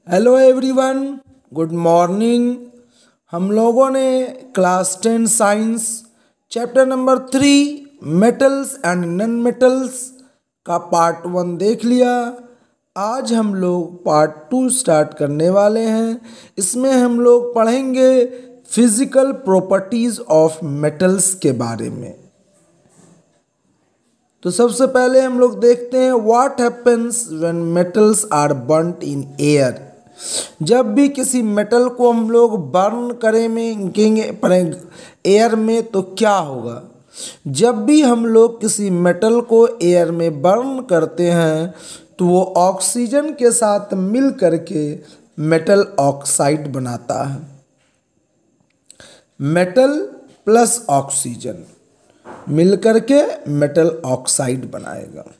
Hello everyone, good morning. हम लोगों ने class 10 science chapter number 3 metals and non metals का पार्ट 1 देख लिया। आज हम लोग पार्ट 2 स्टार्ट करने वाले हैं। इसमें हम लोग पढ़ेंगे फिजिकल प्रॉपर्टीज ऑफ मेटल्स के बारे में। तो सबसे पहले हम लोग देखते हैं what happens when metals are burnt in air. जब भी किसी मेटल को हम लोग बर्न करेंगे एयर में तो क्या होगा। जब भी हम लोग किसी मेटल को एयर में बर्न करते हैं तो वो ऑक्सीजन के साथ मिल करके मेटल ऑक्साइड बनाता है। मेटल प्लस ऑक्सीजन मिलकर के मेटल ऑक्साइड बनाएगा।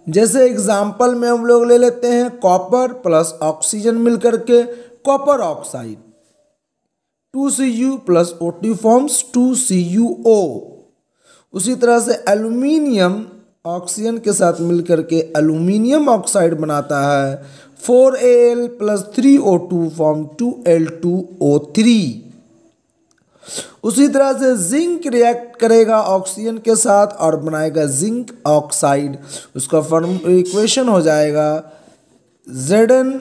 जैसे एग्जाम्पल में हम लोग ले लेते हैं कॉपर प्लस ऑक्सीजन मिलकर के copper oxide, 2Cu plus O2 forms 2CuO। उसी तरह से एल्यूमिनियम ऑक्सीजन के साथ मिलकर के एल्यूमिनियम ऑक्साइड बनाता है, 4Al plus 3O2 form 2L2O3। उसी तरह से जिंक रिएक्ट करेगा ऑक्सीजन के साथ और बनाएगा जिंक ऑक्साइड। उसका इक्वेशन हो जाएगा Zn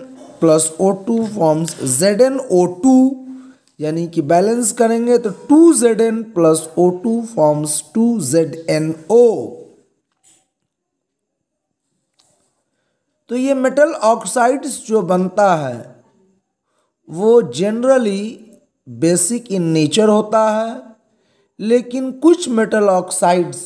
plus O2 forms ZnO2, यानी कि बैलेंस करेंगे तो 2Zn plus O2 forms 2ZnO। तो ये मेटल ऑक्साइड्स जो बनता है वो जनरली बेसिक इन नेचर होता है, लेकिन कुछ मेटल ऑक्साइड्स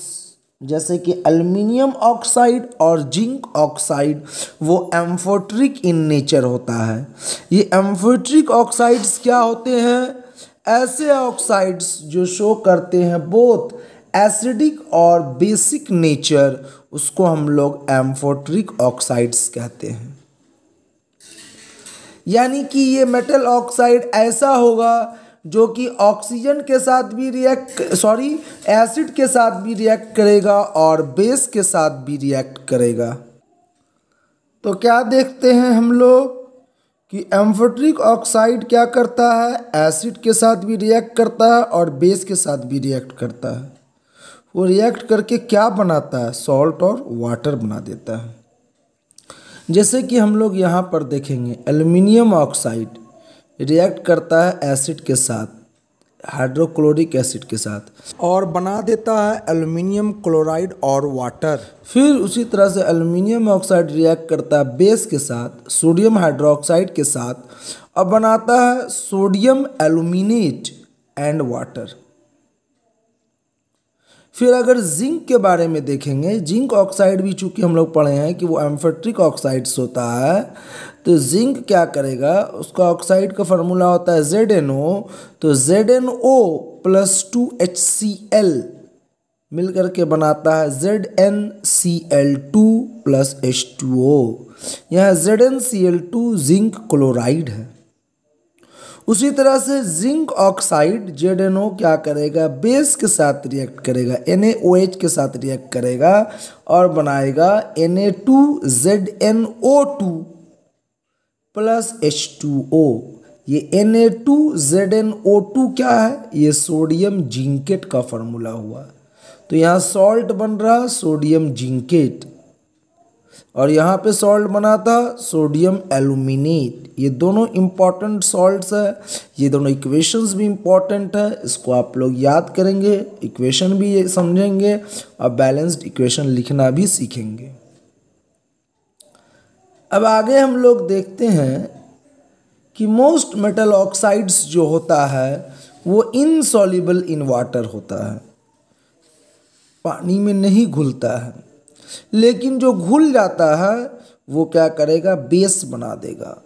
जैसे कि एल्युमिनियम ऑक्साइड और जिंक ऑक्साइड वो एम्फोटेरिक इन नेचर होता है। ये एम्फोटेरिक ऑक्साइड्स क्या होते हैं? ऐसे ऑक्साइड्स जो शो करते हैं बोथ एसिडिक और बेसिक नेचर, उसको हम लोग एम्फोटेरिक ऑक्साइड्स कहते हैं। यानी कि ये मेटल ऑक्साइड ऐसा होगा जो कि ऑक्सीजन के साथ भी एसिड के साथ भी रिएक्ट करेगा और बेस के साथ भी रिएक्ट करेगा। तो क्या देखते हैं हम लोग कि एम्फोटेरिक ऑक्साइड क्या करता है? एसिड के साथ भी रिएक्ट करता है और बेस के साथ भी रिएक्ट करता है। वो रिएक्ट करके क्या बनाता है? सॉल्ट और वाटर बना देता है। जैसे कि हम लोग यहाँ पर देखेंगे एल्युमिनियम ऑक्साइड रिएक्ट करता है एसिड के साथ, हाइड्रोक्लोरिक एसिड के साथ, और बना देता है एल्युमिनियम क्लोराइड और वाटर। फिर उसी तरह से एल्युमिनियम ऑक्साइड रिएक्ट करता है बेस के साथ, सोडियम हाइड्रोक्साइड के साथ, और बनाता है सोडियम एल्यूमिनेट एंड वाटर। फिर अगर जिंक के बारे में देखेंगे, जिंक ऑक्साइड भी चूंकि हम लोग पढ़े हैं कि वो एम्फोटेरिक ऑक्साइड्स होता है, तो जिंक क्या करेगा? उसका ऑक्साइड का फार्मूला होता है ZnO, तो ZnO प्लस 2HCl मिल करके बनाता है ZnCl2 प्लस H2O। यहाँ ZnCl2 जिंक क्लोराइड है। उसी तरह से जिंक ऑक्साइड ZnO क्या करेगा? बेस के साथ रिएक्ट करेगा, NaOH के साथ रिएक्ट करेगा और बनाएगा Na2ZnO2 प्लस H2O। ये Na2ZnO2 क्या है? ये सोडियम जिंकेट का फॉर्मूला हुआ। तो यहाँ सॉल्ट बन रहा सोडियम जिंकेट, और यहाँ पे सॉल्ट बना था सोडियम एल्यूमिनेट। ये दोनों इम्पॉर्टेंट सॉल्ट्स है। ये दोनों इक्वेशंस भी इम्पॉर्टेंट है, इसको आप लोग याद करेंगे, इक्वेशन भी ये समझेंगे और बैलेंस्ड इक्वेशन लिखना भी सीखेंगे। अब आगे हम लोग देखते हैं कि मोस्ट मेटल ऑक्साइड्स जो होता है वो इनसॉल्युबल इन वाटर होता है, पानी में नहीं घुलता है, लेकिन जो घुल जाता है वो क्या करेगा? बेस बना देगा,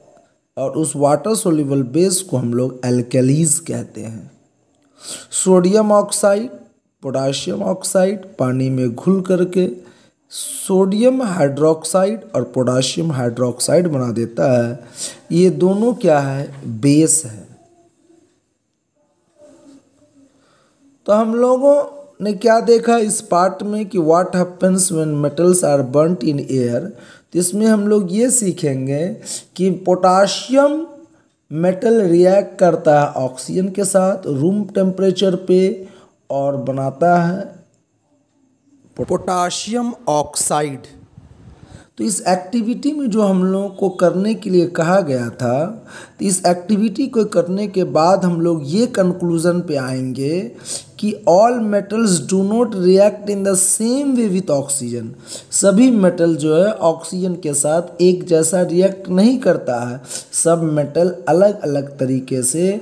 और उस वाटर सोल्यूबल बेस को हम लोग एल्केलीज कहते हैं। सोडियम ऑक्साइड, पोटाशियम ऑक्साइड पानी में घुल करके सोडियम हाइड्रोक्साइड और पोटाशियम हाइड्रोक्साइड बना देता है। ये दोनों क्या है? बेस है। तो हम लोगों ने क्या देखा इस पार्ट में कि what happens when metals are burnt in air. तो तो इसमें हम लोग ये सीखेंगे कि पोटाशियम मेटल रिएक्ट करता है ऑक्सीजन के साथ रूम टेम्परेचर पे और बनाता है पोटाशियम ऑक्साइड। तो इस एक्टिविटी में जो हम लोगों को करने के लिए कहा गया था, तो इस एक्टिविटी को करने के बाद हम लोग ये कंक्लूजन पे आएंगे कि all metals do not react in the same way with oxygen. सभी मेटल जो है ऑक्सीजन के साथ एक जैसा रिएक्ट नहीं करता है। सब मेटल अलग अलग तरीके से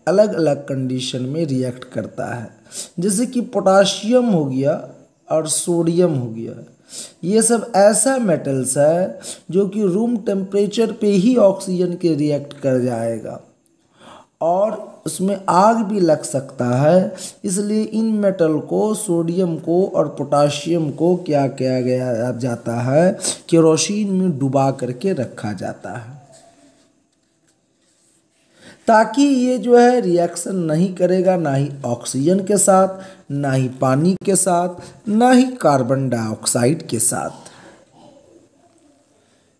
अलग अलग कंडीशन में रिएक्ट करता है। जैसे कि पोटाशियम हो गया और सोडियम हो गया, ये सब ऐसा मेटल्स है जो कि रूम टेम्परेचर पे ही ऑक्सीजन के रिएक्ट कर जाएगा और उसमें आग भी लग सकता है। इसलिए इन मेटल को, सोडियम को और पोटाशियम को क्या किया गया जाता है, केरोसिन में डुबा करके रखा जाता है ताकि ये जो है रिएक्शन नहीं करेगा, ना ही ऑक्सीजन के साथ, ना ही पानी के साथ, ना ही कार्बन डाइऑक्साइड के साथ।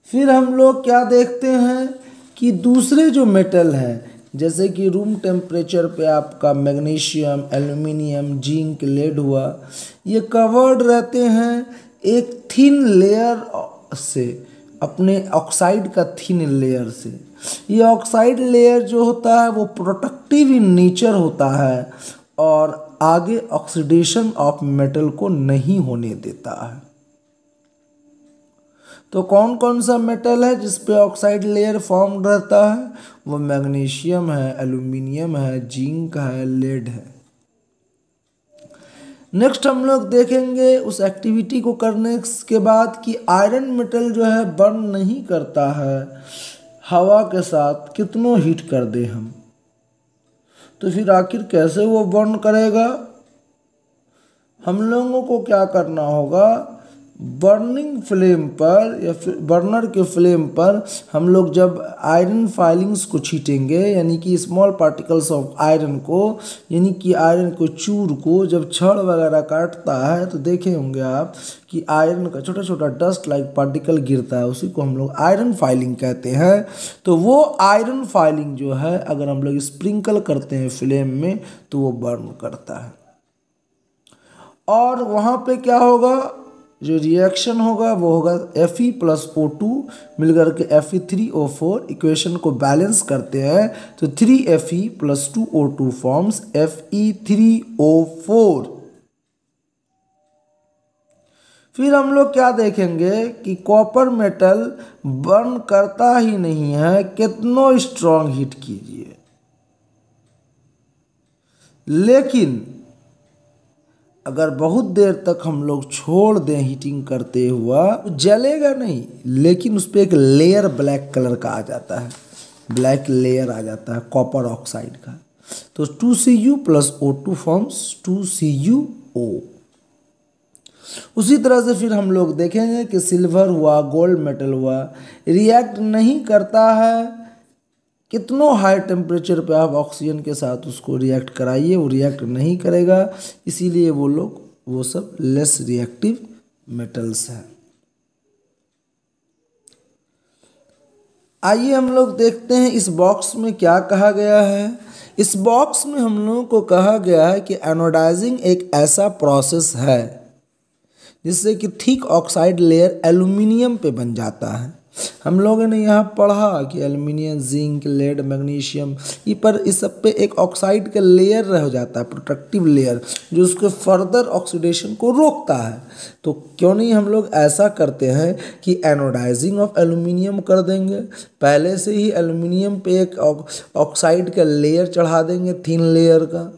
फिर हम लोग क्या देखते हैं कि दूसरे जो मेटल हैं, जैसे कि रूम टेम्परेचर पे आपका मैग्नीशियम, एल्युमिनियम, जिंक, लेड हुआ, ये कवर्ड रहते हैं एक थिन लेयर से, अपने ऑक्साइड का थिन लेयर से। ये ऑक्साइड लेयर जो होता है वो प्रोटेक्टिव इन नेचर होता है और आगे ऑक्सीडेशन ऑफ मेटल को नहीं होने देता है। तो कौन कौन सा मेटल है जिस पे ऑक्साइड लेयर फॉर्म रहता है? वो मैग्नीशियम है, एल्युमिनियम है, जिंक है, लेड है। नेक्स्ट हम लोग देखेंगे उस एक्टिविटी को करने के बाद कि आयरन मेटल जो है बर्न नहीं करता है हवा के साथ, कितनों हीट कर दे हम। तो फिर आखिर कैसे वो बर्न करेगा? हम लोगों को क्या करना होगा, बर्निंग फ्लेम पर या फिर बर्नर के फ्लेम पर हम लोग जब आयरन फाइलिंग्स को छीटेंगे, यानी कि स्मॉल पार्टिकल्स ऑफ आयरन को, यानी कि आयरन को चूर को जब छड़ वगैरह काटता है तो देखे होंगे आप कि आयरन का छोटा छोटा डस्ट लाइक पार्टिकल गिरता है, उसी को हम लोग आयरन फाइलिंग कहते हैं। तो वो आयरन फाइलिंग जो है अगर हम लोग स्प्रिंकल करते हैं फ्लेम में तो वो बर्न करता है। और वहाँ पे क्या होगा, जो रिएक्शन होगा वो होगा Fe + O2 मिलकर के Fe3O4। इक्वेशन को बैलेंस करते हैं तो 3Fe + 2O2 फॉर्म्स Fe3O4। फिर हम लोग क्या देखेंगे कि कॉपर मेटल बर्न करता ही नहीं है, कितनों स्ट्रॉन्ग हीट कीजिए, लेकिन अगर बहुत देर तक हम लोग छोड़ दें हीटिंग करते हुआ तो जलेगा नहीं, लेकिन उस पर एक लेयर ब्लैक कलर का आ जाता है, ब्लैक लेयर आ जाता है कॉपर ऑक्साइड का। तो 2Cu + O2 फॉर्म्स 2CuO। उसी तरह से फिर हम लोग देखेंगे कि सिल्वर हुआ, गोल्ड मेटल हुआ, रिएक्ट नहीं करता है। कितनों हाई टेम्परेचर पे आप ऑक्सीजन के साथ उसको रिएक्ट कराइए, वो रिएक्ट नहीं करेगा। इसीलिए वो सब लेस रिएक्टिव मेटल्स हैं। आइए हम लोग देखते हैं इस बॉक्स में क्या कहा गया है। इस बॉक्स में हम लोगों को कहा गया है कि एनोडाइजिंग एक ऐसा प्रोसेस है जिससे कि थिक ऑक्साइड लेयर एल्युमिनियम पे बन जाता है। हम लोगों ने यहाँ पढ़ा कि एल्युमिनियम, जिंक, लेड, मैग्नीशियम, इस सब पे एक ऑक्साइड का लेयर रह जाता है, प्रोटेक्टिव लेयर, जो उसके फर्दर ऑक्सीडेशन को रोकता है। तो क्यों नहीं हम लोग ऐसा करते हैं कि एनोडाइजिंग ऑफ एल्युमिनियम कर देंगे। पहले से ही एल्युमिनियम पे एक ऑक्साइड का लेयर चढ़ा देंगे, थिन लेयर का।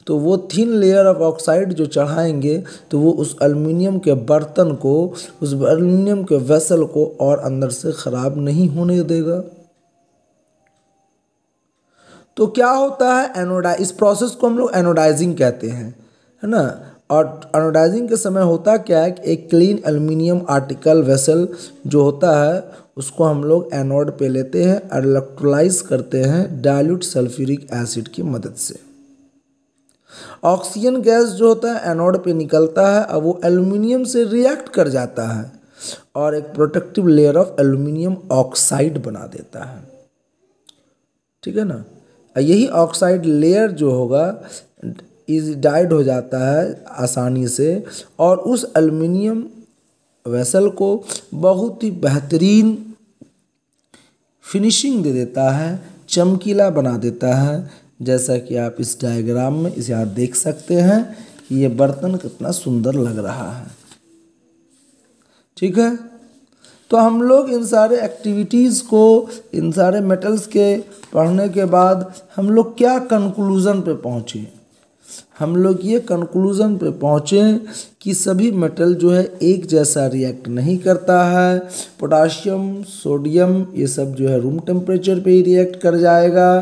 तो वो थिन लेयर ऑफ ऑक्साइड जो चढ़ाएंगे तो वो उस एल्युमिनियम के बर्तन को, उस एल्युमिनियम के वेसल को और अंदर से ख़राब नहीं होने देगा। तो क्या होता है, इस प्रोसेस को हम लोग एनोडाइजिंग कहते हैं, है ना। और एनोडाइजिंग के समय होता क्या है कि एक क्लीन एल्युमिनियम आर्टिकल वेसल जो होता है उसको हम लोग एनोड पे लेते हैं और इलेक्ट्रोलाइज करते हैं डाइल्यूट सल्फ्यूरिक एसिड की मदद से। ऑक्सीजन गैस जो होता है एनोड पे निकलता है, अब वो एल्युमिनियम से रिएक्ट कर जाता है और एक protective layer of aluminium oxide बना देता है। ठीक है ना। यही ऑक्साइड लेयर जो होगा इज डाइड हो जाता है आसानी से और उस एल्यूमिनियम वेसल को बहुत ही बेहतरीन फिनिशिंग दे देता है, चमकीला बना देता है। जैसा कि आप इस डायग्राम में इसे आप देख सकते हैं कि ये बर्तन कितना सुंदर लग रहा है। ठीक है, तो हम लोग इन सारे एक्टिविटीज़ को, इन सारे मेटल्स के पढ़ने के बाद हम लोग क्या कंक्लूज़न पे पहुँचे? हम लोग ये कंक्लूज़न पे पहुँचे कि सभी मेटल जो है एक जैसा रिएक्ट नहीं करता है। पोटाशियम, सोडियम ये सब जो है रूम टेम्परेचर पे ही रिएक्ट कर जाएगा,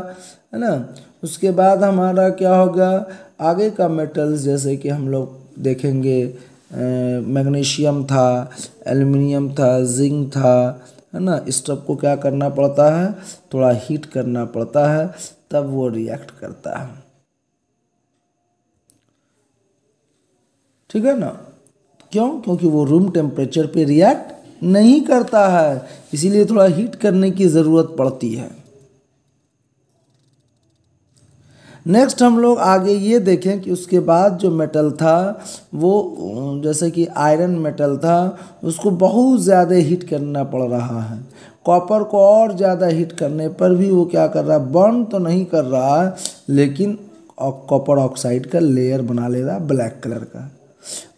है ना। उसके बाद हमारा क्या होगा, आगे का मेटल्स जैसे कि हम लोग देखेंगे मैग्नीशियम था, एल्युमिनियम था, जिंक था, है ना। इस सब को क्या करना पड़ता है, थोड़ा हीट करना पड़ता है, तब वो रिएक्ट करता है। ठीक है ना। क्यों? क्योंकि वो रूम टेम्परेचर पे रिएक्ट नहीं करता है, इसीलिए थोड़ा हीट करने की ज़रूरत पड़ती है। नेक्स्ट हम लोग आगे ये देखें कि उसके बाद जो मेटल था वो जैसे कि आयरन मेटल था, उसको बहुत ज़्यादा हीट करना पड़ रहा है। कॉपर को और ज़्यादा हीट करने पर भी वो क्या कर रहा है, बर्न तो नहीं कर रहा है, लेकिन कॉपर ऑक्साइड का लेयर बना ले रहा है ब्लैक कलर का।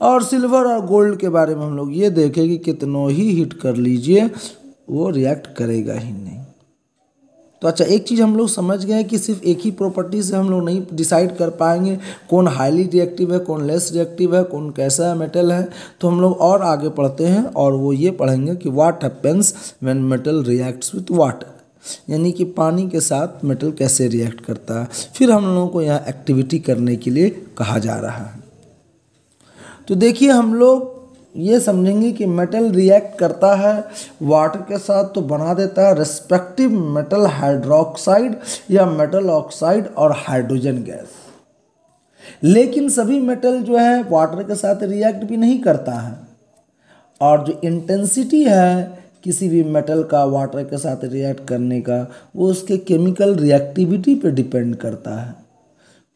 और सिल्वर और गोल्ड के बारे में हम लोग ये देखें कि कितनों ही हीट कर लीजिए वो रिएक्ट करेगा ही नहीं। तो अच्छा, एक चीज़ हम लोग समझ गए कि सिर्फ एक ही प्रॉपर्टी से हम लोग नहीं डिसाइड कर पाएंगे कौन हाईली रिएक्टिव है, कौन लेस रिएक्टिव है, कौन कैसा मेटल है। तो हम लोग और आगे पढ़ते हैं और वो ये पढ़ेंगे कि what happens when metal reacts with water, यानी कि पानी के साथ मेटल कैसे रिएक्ट करता है। फिर हम लोगों को यहाँ एक्टिविटी करने के लिए कहा जा रहा है। तो देखिए, हम लोग ये समझेंगे कि मेटल रिएक्ट करता है वाटर के साथ तो बना देता है रेस्पेक्टिव मेटल हाइड्रोक्साइड या मेटल ऑक्साइड और हाइड्रोजन गैस। लेकिन सभी मेटल जो है वाटर के साथ रिएक्ट भी नहीं करता है, और जो इंटेंसिटी है किसी भी मेटल का वाटर के साथ रिएक्ट करने का वो उसके केमिकल रिएक्टिविटी पे डिपेंड करता है।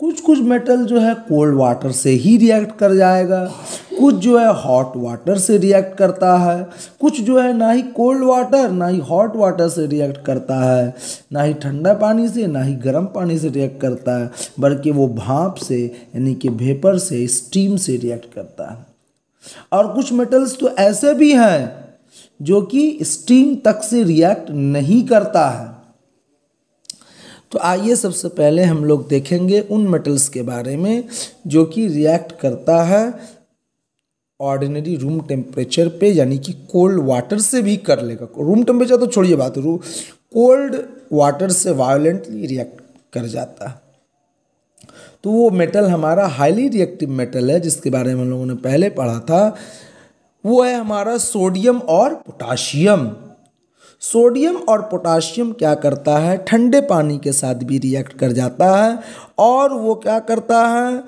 कुछ कुछ मेटल जो है कोल्ड वाटर से ही रिएक्ट कर जाएगा, कुछ जो है हॉट वाटर से रिएक्ट करता है, कुछ जो है ना ही कोल्ड वाटर ना ही हॉट वाटर से रिएक्ट करता है, ना ही ठंडा पानी से ना ही गर्म पानी से रिएक्ट करता है, बल्कि वो भाप से यानी कि वेपर से, स्टीम से रिएक्ट करता है। और कुछ मेटल्स तो ऐसे भी हैं जो कि स्टीम तक से रिएक्ट नहीं करता है। तो आइए सबसे पहले हम लोग देखेंगे उन मेटल्स के बारे में जो कि रिएक्ट करता है ऑर्डिनरी रूम टेम्परेचर पे, यानी कि कोल्ड वाटर से भी कर लेगा। रूम टेम्परेचर तो छोड़िए बात, कोल्ड वाटर से वायलेंटली रिएक्ट कर जाता है। तो वो मेटल हमारा हाईली रिएक्टिव मेटल है जिसके बारे में हम लोगों ने पहले पढ़ा था, वो है हमारा सोडियम और पोटाशियम। सोडियम और पोटाशियम क्या करता है, ठंडे पानी के साथ भी रिएक्ट कर जाता है, और वो क्या करता है,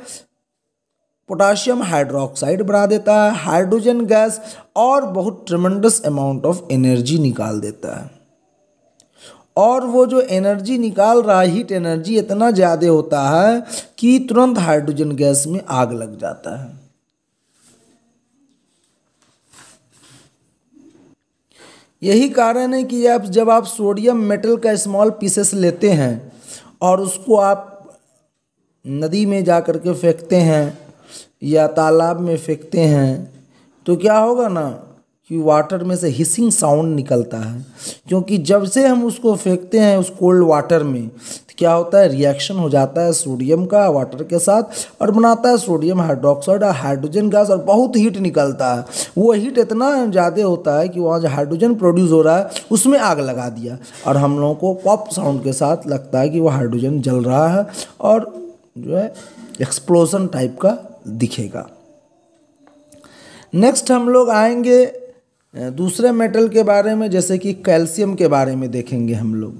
पोटाशियम हाइड्रोक्साइड बना देता है, हाइड्रोजन गैस और बहुत ट्रेमेंडस अमाउंट ऑफ एनर्जी निकाल देता है। और वो जो एनर्जी निकाल रहा है, हीट एनर्जी इतना ज़्यादा होता है कि तुरंत हाइड्रोजन गैस में आग लग जाता है। यही कारण है कि जब आप सोडियम मेटल का स्मॉल पीसेस लेते हैं और उसको आप नदी में जा कर के फेंकते हैं या तालाब में फेंकते हैं तो क्या होगा ना कि वाटर में से हिसिंग साउंड निकलता है, क्योंकि जब से हम उसको फेंकते हैं उस कोल्ड वाटर में तो क्या होता है, रिएक्शन हो जाता है सोडियम का वाटर के साथ और बनाता है सोडियम हाइड्रोक्साइड और हाइड्रोजन गैस, और बहुत हीट निकलता है। वो हीट इतना ज़्यादा होता है कि वहाँ जो हाइड्रोजन प्रोड्यूस हो रहा है उसमें आग लगा दिया, और हम लोगों को पॉप साउंड के साथ लगता है कि वो हाइड्रोजन जल रहा है और जो है एक्सप्लोजन टाइप का दिखेगा। नेक्स्ट हम लोग आएंगे दूसरे मेटल के बारे में, जैसे कि कैल्शियम के बारे में देखेंगे हम लोग।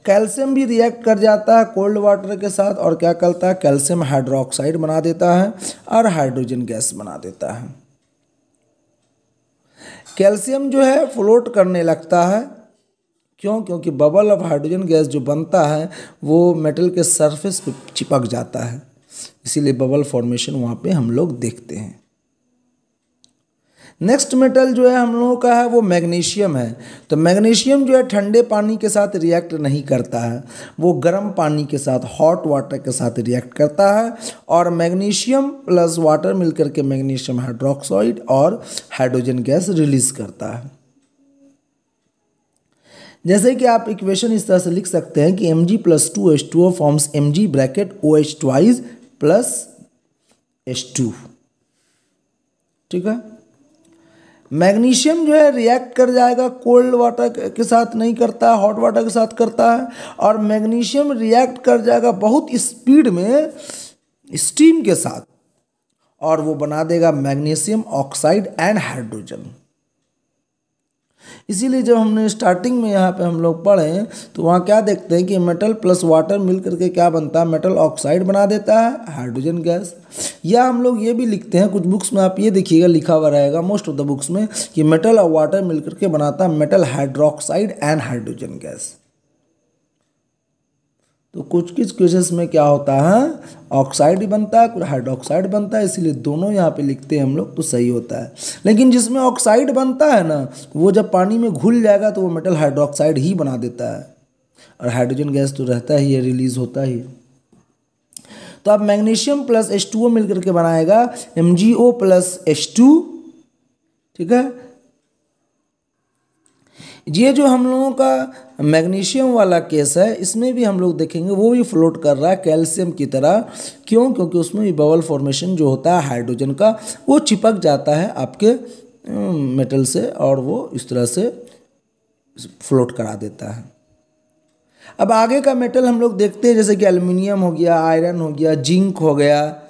कैल्शियम भी रिएक्ट कर जाता है कोल्ड वाटर के साथ और क्या करता है, कैल्शियम हाइड्रोक्साइड बना देता है और हाइड्रोजन गैस बना देता है। कैल्शियम जो है फ्लोट करने लगता है। क्यों? क्योंकि बबल ऑफ हाइड्रोजन गैस जो बनता है वो मेटल के सरफेस पे चिपक जाता है, इसीलिए बबल फॉर्मेशन वहाँ पे हम लोग देखते हैं। नेक्स्ट मेटल जो है हम लोगों का है वो मैग्नीशियम है। तो मैग्नीशियम जो है ठंडे पानी के साथ रिएक्ट नहीं करता है, वो गर्म पानी के साथ, हॉट वाटर के साथ रिएक्ट करता है, और मैग्नीशियम प्लस वाटर मिलकर के मैग्नीशियम हाइड्रोक्साइड और हाइड्रोजन गैस रिलीज करता है। जैसे कि आप इक्वेशन इस तरह से लिख सकते हैं कि Mg+2H2O forms Mg bracket OH twice plus H2। ठीक है। मैग्नीशियम जो है रिएक्ट कर जाएगा, कोल्ड वाटर के साथ नहीं करता है, हॉट वाटर के साथ करता है, और मैग्नीशियम रिएक्ट कर जाएगा बहुत स्पीड में स्टीम के साथ, और वो बना देगा मैग्नीशियम ऑक्साइड एंड हाइड्रोजन। इसीलिए जब हमने स्टार्टिंग में यहाँ पे हम लोग पढ़े तो वहाँ क्या देखते हैं कि मेटल प्लस वाटर मिल करके क्या बनता है, मेटल ऑक्साइड बना देता है, हाइड्रोजन गैस। या हम लोग ये भी लिखते हैं, कुछ बुक्स में आप ये देखिएगा लिखा हुआ रहेगा मोस्ट ऑफ द बुक्स में, कि मेटल और वाटर मिल करके बनाता है metal hydroxide and hydrogen gas. तो कुछ केसेस में क्या होता है, ऑक्साइड ही बनता है, कुछ हाइड्रोक्साइड बनता है, इसीलिए दोनों यहाँ पे लिखते हैं हम लोग तो सही होता है। लेकिन जिसमें ऑक्साइड बनता है ना, वो जब पानी में घुल जाएगा तो वो मेटल हाइड्रोक्साइड ही बना देता है, और हाइड्रोजन गैस तो रहता ही है, रिलीज होता ही है। तो अब मैग्नीशियम प्लस H2O मिलकर के बनाएगा MgO प्लस H2। ठीक है। ये जो हम लोगों का मैग्नीशियम वाला केस है, इसमें भी हम लोग देखेंगे वो भी फ्लोट कर रहा है कैल्शियम की तरह। क्यों? क्योंकि उसमें भी बबल फॉर्मेशन जो होता है हाइड्रोजन का, वो चिपक जाता है आपके मेटल से, और वो इस तरह से फ्लोट करा देता है। अब आगे का मेटल हम लोग देखते हैं, जैसे कि एल्युमिनियम हो गया, आयरन हो गया, जिंक हो गया।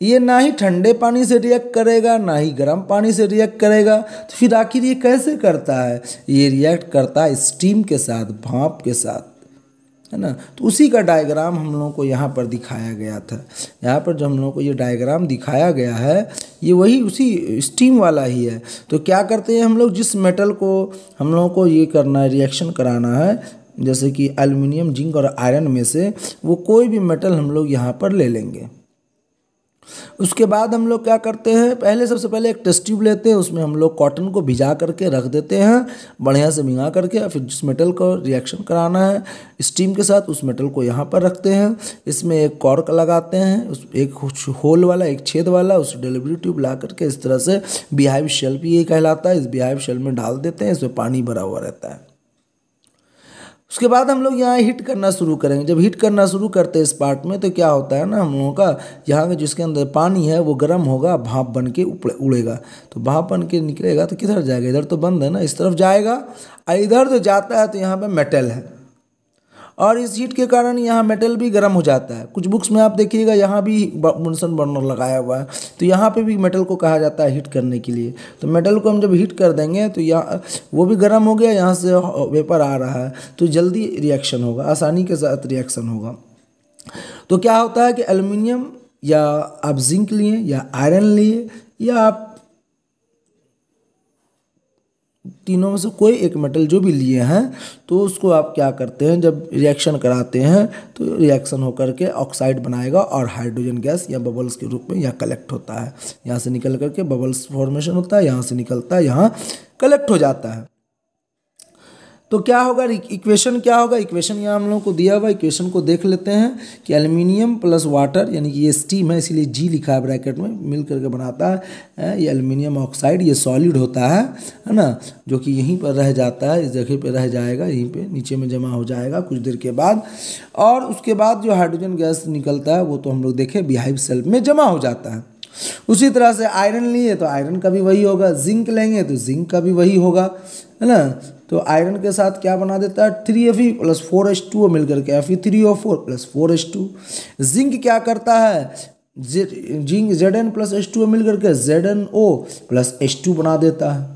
ये ना ही ठंडे पानी से रिएक्ट करेगा, ना ही गर्म पानी से रिएक्ट करेगा। तो फिर आखिर ये कैसे करता है? ये रिएक्ट करता है स्टीम के साथ, भाप के साथ, है ना। तो उसी का डायग्राम हम लोगों को यहाँ पर दिखाया गया था। यहाँ पर जो हम लोगों को ये डायग्राम दिखाया गया है, ये वही उसी स्टीम वाला ही है। तो क्या करते हैं हम लोग, जिस मेटल को हम लोगों को ये करना है, रिएक्शन कराना है, जैसे कि एल्युमिनियम, जिंक और आयरन में से वो कोई भी मेटल हम लोग यहाँ पर ले लेंगे। उसके बाद हम लोग क्या करते हैं, सबसे पहले एक टेस्ट ट्यूब लेते हैं, उसमें हम लोग कॉटन को भिजा करके रख देते हैं, बढ़िया से भिगा करके। फिर जिस मेटल को रिएक्शन कराना है स्टीम के साथ, उस मेटल को यहाँ पर रखते हैं। इसमें एक कॉर्क लगाते हैं, उस एक होल वाला, एक छेद वाला, उस डिलीवरी ट्यूब ला करके इस तरह से बीहाइव शेल भी ये कहलाता है, इस बीहाइव शेल में डाल देते हैं। इसमें पानी भरा हुआ रहता है। उसके बाद हम लोग यहाँ हीट करना शुरू करेंगे। जब हीट करना शुरू करते हैं इस पार्ट में, तो क्या होता है ना, हम लोगों का यहाँ का जिसके अंदर पानी है वो गर्म होगा, भाप बन के उड़ेगा। तो भाप बन के निकलेगा तो किधर जाएगा? इधर तो बंद है ना, इस तरफ जाएगा। इधर तो जाता है तो यहाँ पे मेटल है, और इस हीट के कारण यहाँ मेटल भी गर्म हो जाता है। कुछ बुक्स में आप देखिएगा यहाँ भी बुनसन बर्नर लगाया हुआ है, तो यहाँ पे भी मेटल को कहा जाता है हीट करने के लिए। तो मेटल को हम जब हीट कर देंगे तो यहाँ वो भी गर्म हो गया, यहाँ से वेपर आ रहा है, तो जल्दी रिएक्शन होगा, आसानी के साथ रिएक्शन होगा। तो क्या होता है कि एल्युमिनियम, या आप जिंक लिए, या आयरन लिए, या आप तीनों में से कोई एक मेटल जो भी लिए हैं, तो उसको आप क्या करते हैं, जब रिएक्शन कराते हैं तो रिएक्शन होकर के ऑक्साइड बनाएगा, और हाइड्रोजन गैस या बबल्स के रूप में यहाँ कलेक्ट होता है। यहाँ से निकल करके बबल्स फॉर्मेशन होता है, यहाँ से निकलता है, यहाँ कलेक्ट हो जाता है। तो क्या होगा, इक्वेशन क्या होगा? इक्वेशन यहाँ हम लोगों को दिया हुआ, इक्वेशन को देख लेते हैं कि एल्युमिनियम प्लस वाटर, यानी कि ये स्टीम है इसीलिए जी लिखा है ब्रैकेट में, मिल करके बनाता है ये एल्युमिनियम ऑक्साइड। ये सॉलिड होता है ना, जो कि यहीं पर रह जाता है, इस जगह पे रह जाएगा, यहीं पे नीचे में जमा हो जाएगा कुछ देर के बाद। और उसके बाद जो हाइड्रोजन गैस निकलता है वो तो हम लोग देखें बीहाइव सेल में जमा हो जाता है। उसी तरह से आयरन लिए तो आयरन का भी वही होगा, जिंक लेंगे तो जिंक का भी वही होगा, है ना। तो आयरन के साथ क्या बना देता है, 3Fe प्लस 4H2O मिलकर के Fe3O4 प्लस 4H2। जिंक क्या करता है, जिंक Zn प्लस H2O मिलकर के ZnO प्लस H2 बना देता है।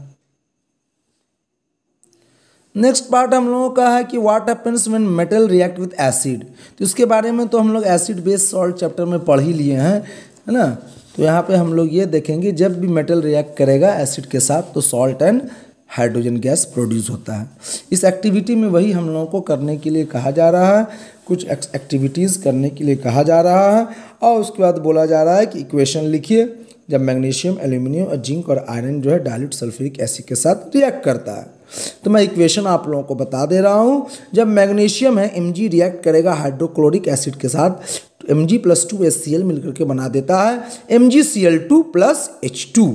नेक्स्ट पार्ट हम लोगों का है कि what happens when metal react with acid. तो इसके बारे में तो हम लोग एसिड बेस सॉल्ट चैप्टर में पढ़ ही लिए हैं, है ना। तो यहाँ पे हम लोग ये देखेंगे, जब भी मेटल रिएक्ट करेगा एसिड के साथ तो salt and hydrogen gas produce होता है। इस एक्टिविटी में वही हम लोगों को करने के लिए कहा जा रहा है, कुछ एक्टिविटीज़ करने के लिए कहा जा रहा है और उसके बाद बोला जा रहा है कि इक्वेशन लिखिए जब मैग्नीशियम, एल्यूमिनियम और जिंक और आयरन जो है डाइल्यूट सल्फ्यूरिक एसिड के साथ रिएक्ट करता है। तो मैं इक्वेशन आप लोगों को बता दे रहा हूँ। जब मैग्नीशियम है Mg रिएक्ट करेगा हाइड्रोक्लोरिक एसिड के साथ, Mg+2HCl मिलकर के बना देता है MgCl2+H2।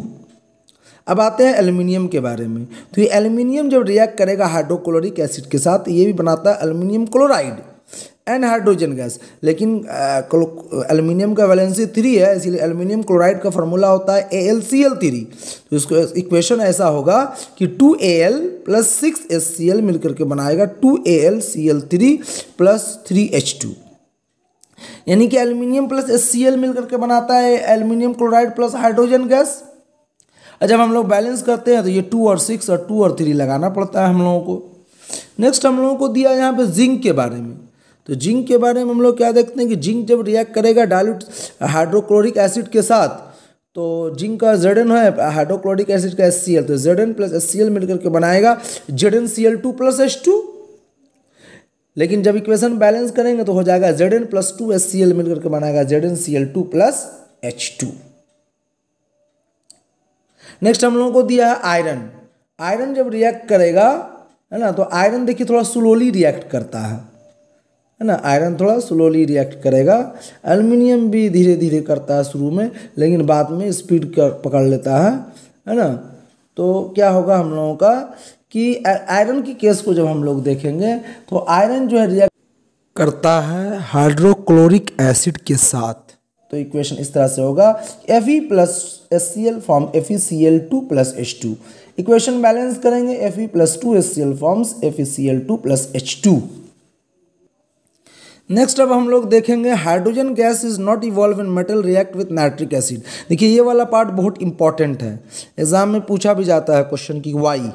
अब आते हैं एल्यूमिनियम के बारे में। तो ये एल्यूमिनियम जब रिएक्ट करेगा हाइड्रोक्लोरिक एसिड के साथ, ये भी बनाता है aluminium chloride and hydrogen gas. लेकिन एल्यूमिनियम का वैलेंसी 3 है, इसलिए एल्यूमिनियम क्लोराइड का फार्मूला होता है AlCl3। तो इसको इक्वेशन ऐसा होगा कि 2Al + 6HCl मिलकर के बनाएगा 2AlCl3 + 3H2, यानी कि एल्यूमिनियम प्लस HCl मिलकर के बनाता है aluminium chloride plus hydrogen gas. और जब हम लोग बैलेंस करते हैं तो ये 2 और 6 और 2 और 3 लगाना पड़ता है हम लोगों को। नेक्स्ट हम लोगों को दिया यहाँ पे जिंक के बारे में। तो जिंक के बारे में हम लोग क्या देखते हैं कि जिंक जब रिएक्ट करेगा डाइल्यूट हाइड्रोक्लोरिक एसिड के साथ, तो जिंक का Zn है हाइड्रोक्लोरिक एसिड का HCl, तो Zn + HCl मिलकर के बनाएगा ZnCl2+H2। लेकिन जब इक्वेशन बैलेंस करेंगे तो हो जाएगा Zn+2HCl मिलकर के बनाएगा ZnCl2+H2। नेक्स्ट हम लोगों को दिया है आयरन। आयरन जब रिएक्ट करेगा, है ना, तो आयरन देखिए थोड़ा स्लोली रिएक्ट करता है ना, आयरन थोड़ा स्लोली रिएक्ट करेगा। एल्युमिनियम भी धीरे धीरे करता है शुरू में, लेकिन बाद में स्पीड पकड़ लेता है ना। तो क्या होगा हम लोगों का कि आयरन की केस को जब हम लोग देखेंगे तो आयरन जो है रिएक्ट करता है हाइड्रोक्लोरिक एसिड के साथ। तो इक्वेशन इस तरह से होगा Fe+HCl form FeCl2+H2। Equation balance करेंगे Fe+2HCl फॉर्म्स FeCl2+H2। नेक्स्ट अब हम लोग देखेंगे hydrogen gas is not evolve in metal react with nitric acid. देखिए ये वाला पार्ट बहुत इंपॉर्टेंट है, एग्जाम में पूछा भी जाता है क्वेश्चन की वाई।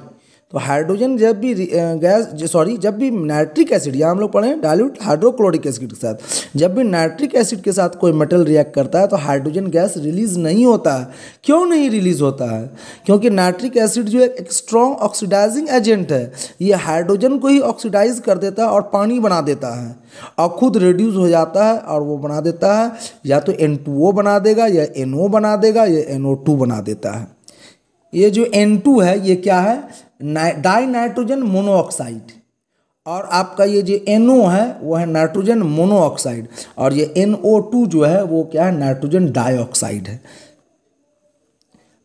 तो हाइड्रोजन जब भी जब भी नाइट्रिक एसिड, या हम लोग पढ़ें डाइल्यूट हाइड्रोक्लोरिक एसिड के साथ, जब भी नाइट्रिक एसिड के साथ कोई मेटल रिएक्ट करता है तो हाइड्रोजन गैस रिलीज नहीं होता है। क्यों नहीं रिलीज होता है? क्योंकि नाइट्रिक एसिड जो है एक स्ट्रॉन्ग ऑक्सीडाइजिंग एजेंट है, ये हाइड्रोजन को ही ऑक्सीडाइज कर देता है और पानी बना देता है और खुद रिड्यूस हो जाता है और वो बना देता है या तो N2O बना देगा या NO बना देगा या NO2 बना देता है। ये जो N2 है ये क्या है? डाई नाइट्रोजन मोनोऑक्साइड, और आपका ये जो NO है वो है नाइट्रोजन मोनोऑक्साइड, और ये NO2 जो है वो क्या है? नाइट्रोजन डाइऑक्साइड है।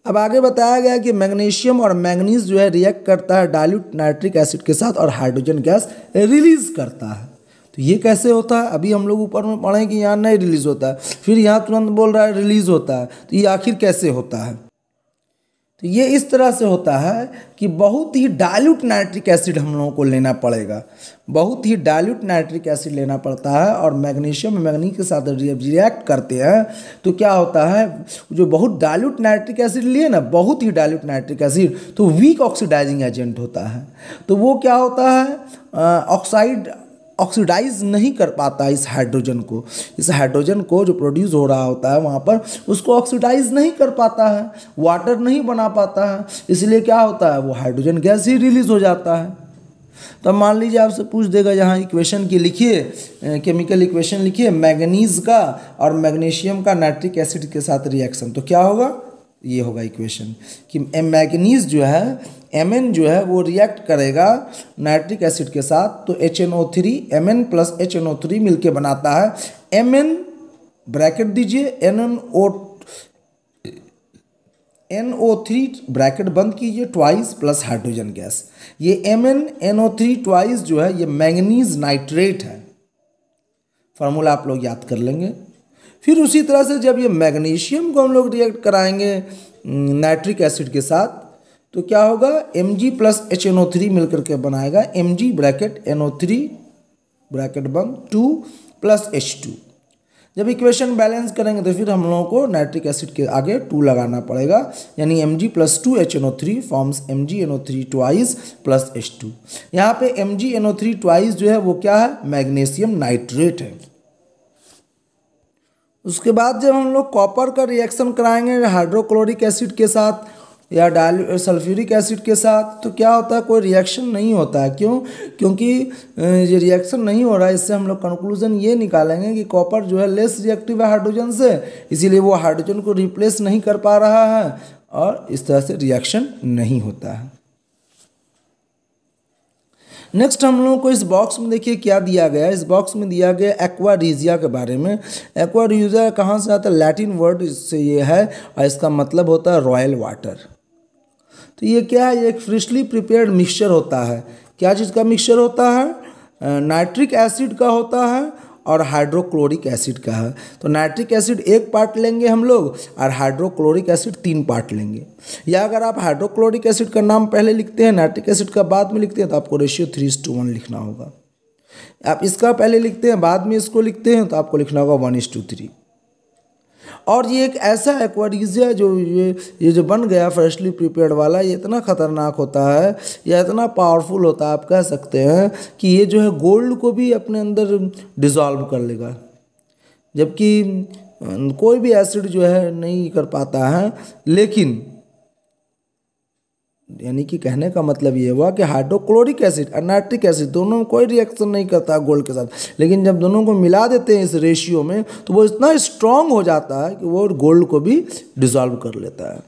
अब आगे बताया गया कि मैग्नीशियम और मैंगनीज जो है रिएक्ट करता है डाइल्यूट नाइट्रिक एसिड के साथ और हाइड्रोजन गैस रिलीज करता है। तो ये कैसे होता है? अभी हम लोग ऊपर में पढ़े कि यहाँ नहीं रिलीज होता है, फिर यहाँ तुरंत बोल रहा है रिलीज होता है। तो ये आखिर कैसे होता है? तो ये इस तरह से होता है कि बहुत ही डाइल्यूट नाइट्रिक एसिड हम लोगों को लेना पड़ेगा, बहुत ही डाइल्यूट नाइट्रिक एसिड लेना पड़ता है और मैग्नीशियम मैंगनीज के साथ रिएक्ट करते हैं तो क्या होता है? जो बहुत डाइल्यूट नाइट्रिक एसिड लिए ना, बहुत ही डाइल्यूट नाइट्रिक एसिड, तो वीक ऑक्सीडाइजिंग एजेंट होता है। तो वो क्या होता है? ऑक्सीडाइज नहीं कर पाता इस हाइड्रोजन को, इस हाइड्रोजन को जो प्रोड्यूस हो रहा होता है वहाँ पर उसको ऑक्सीडाइज नहीं कर पाता है, वाटर नहीं बना पाता है, इसलिए क्या होता है? वो हाइड्रोजन गैस ही रिलीज हो जाता है। तो मान लीजिए आपसे पूछ देगा यहाँ इक्वेशन की लिखिए, केमिकल इक्वेशन लिखिए मैंगनीज का और मैग्नीशियम का नाइट्रिक एसिड के साथ रिएक्शन, तो क्या होगा? ये होगा इक्वेशन कि मैंगनीज जो है Mn जो है वो रिएक्ट करेगा नाइट्रिक एसिड के साथ, तो HNO3 Mn + HNO3 मिलके बनाता है Mn, ब्रैकेट दीजिए NO3 ब्रैकेट बंद कीजिए ट्वाइस प्लस हाइड्रोजन गैस। ये MnNO3 ट्वाइस जो है ये मैंगनीज नाइट्रेट है, फार्मूला आप लोग याद कर लेंगे। फिर उसी तरह से जब ये मैग्नीशियम को हम लोग रिएक्ट कराएंगे नाइट्रिक एसिड के साथ तो क्या होगा? Mg + HNO3 मिलकर के बनाएगा Mg ब्रैकेट NO3 ब्रैकेट बंद 2 + H2। जब इक्वेशन बैलेंस करेंगे तो फिर हम लोगों को नाइट्रिक एसिड के आगे 2 लगाना पड़ेगा, यानी Mg + 2 HNO3 forms MgNO3 twice plus H2। यहाँ पे MgNO3 ट्वाइस जो है वो क्या है? मैग्नीशियम नाइट्रेट है। उसके बाद जब हम लोग कॉपर का रिएक्शन कराएंगे हाइड्रोक्लोरिक एसिड के साथ या डाई सल्फ्यूरिक एसिड के साथ, तो क्या होता है, कोई रिएक्शन नहीं होता है। क्यों? क्योंकि ये रिएक्शन नहीं हो रहा है। इससे हम लोग कंक्लूजन ये निकालेंगे कि कॉपर जो है लेस रिएक्टिव है हाइड्रोजन से, इसीलिए वो हाइड्रोजन को रिप्लेस नहीं कर पा रहा है और इस तरह से रिएक्शन नहीं होता है। नेक्स्ट हम लोगों को इस बॉक्स में देखिए क्या दिया गया है। इस बॉक्स में दिया गया एक्वा रीजिया के बारे में। एक्वा रीजिया कहाँ से आता है? लैटिन वर्ड इससे ये है और इसका मतलब होता है रॉयल वाटर। तो ये क्या है? ये एक फ्रेशली प्रिपेयर्ड मिक्सचर होता है। क्या चीज़ का मिक्सचर होता है? नाइट्रिक एसिड का होता है और हाइड्रोक्लोरिक एसिड का है। तो नाइट्रिक एसिड 1 पार्ट लेंगे हम लोग और हाइड्रोक्लोरिक एसिड 3 पार्ट लेंगे। या अगर आप हाइड्रोक्लोरिक एसिड का नाम पहले लिखते हैं, नाइट्रिक एसिड का बाद में लिखते हैं, तो आपको रेशियो 3:1 लिखना होगा। आप इसका पहले लिखते हैं बाद में इसको लिखते हैं, तो आपको लिखना होगा 1:3। और ये एक ऐसा एक्वारीजिया जो ये जो बन गया फ्रेशली प्रिपेयर्ड वाला, ये इतना खतरनाक होता है, या इतना पावरफुल होता है, आप कह सकते हैं कि ये जो है गोल्ड को भी अपने अंदर डिज़ोल्व कर लेगा, जबकि कोई भी एसिड जो है नहीं कर पाता है। लेकिन यानी कि कहने का मतलब ये हुआ कि हाइड्रोक्लोरिक एसिड और नाइट्रिक एसिड दोनों में कोई रिएक्शन नहीं करता गोल्ड के साथ, लेकिन जब दोनों को मिला देते हैं इस रेशियो में, तो वो इतना स्ट्रांग हो जाता है कि वो गोल्ड को भी डिसॉल्व कर लेता है।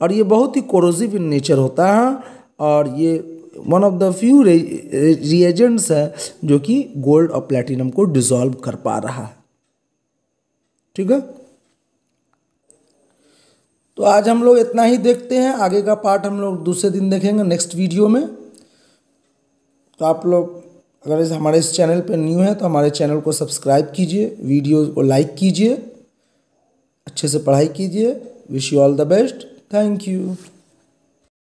और ये बहुत ही कोरोसिव इन नेचर होता है और ये one of the few reagents है जो कि गोल्ड और प्लेटिनम को डिसॉल्व कर पा रहा है। ठीक है, तो आज हम लोग इतना ही देखते हैं। आगे का पार्ट हम लोग दूसरे दिन देखेंगे नेक्स्ट वीडियो में। तो आप लोग अगर हमारे इस चैनल पर न्यू हैं तो हमारे चैनल को सब्सक्राइब कीजिए, वीडियो को लाइक कीजिए, अच्छे से पढ़ाई कीजिए। Wish you all the best. Thank you.